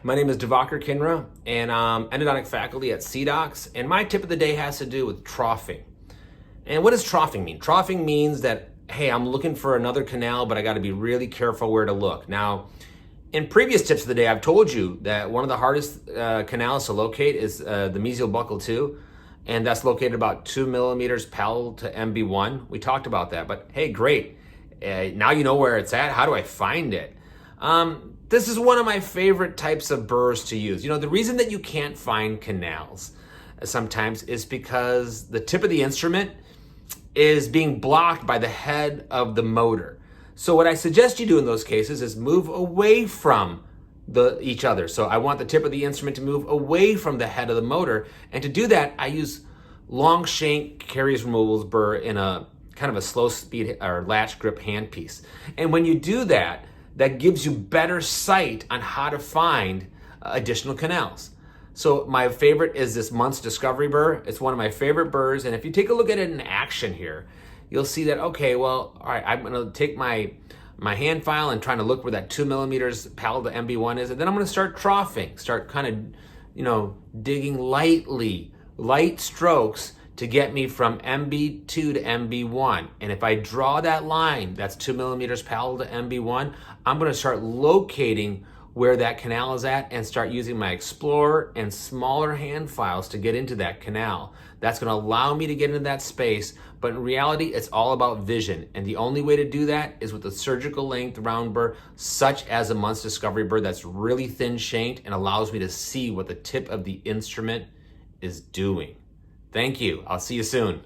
my name is Devakar Kinra, and I'm endodontic faculty at CDOCS, and my tip of the day has to do with troughing. And what does troughing mean? Troughing means that, hey, I'm looking for another canal, but I got to be really careful where to look. Now, in previous tips of the day, I've told you that one of the hardest canals to locate is the mesial buccal 2, and that's located about 2 millimeters palatal to MB1. We talked about that, but hey, great. Now you know where it's at. How do I find it? This is one of my favorite types of burrs to use. You know, the reason that you can't find canals sometimes is because the tip of the instrument is being blocked by the head of the motor. So what I suggest you do in those cases is move away from each other. So I want the tip of the instrument to move away from the head of the motor. And to do that, I use long shank caries removals burr in a kind of a slow speed or latch grip handpiece. And when you do that, that gives you better sight on how to find additional canals. So my favorite is this Muntz Discovery burr. It's one of my favorite burrs, and if you take a look at it in action here, you'll see that, okay, well, all right, I'm gonna take my hand file and trying to look where that 2 millimeters palatal to MB1 is, and then I'm gonna start troughing, start kind of, you know, digging lightly, light strokes to get me from MB2 to MB1. And if I draw that line, that's 2 millimeters palatal to MB1, I'm gonna start locating where that canal is at and start using my Explorer and smaller hand files to get into that canal. That's gonna allow me to get into that space, but in reality, it's all about vision. And the only way to do that is with a surgical length round burr, such as a Muntz Discovery burr that's really thin shanked and allows me to see what the tip of the instrument is doing. Thank you. I'll see you soon.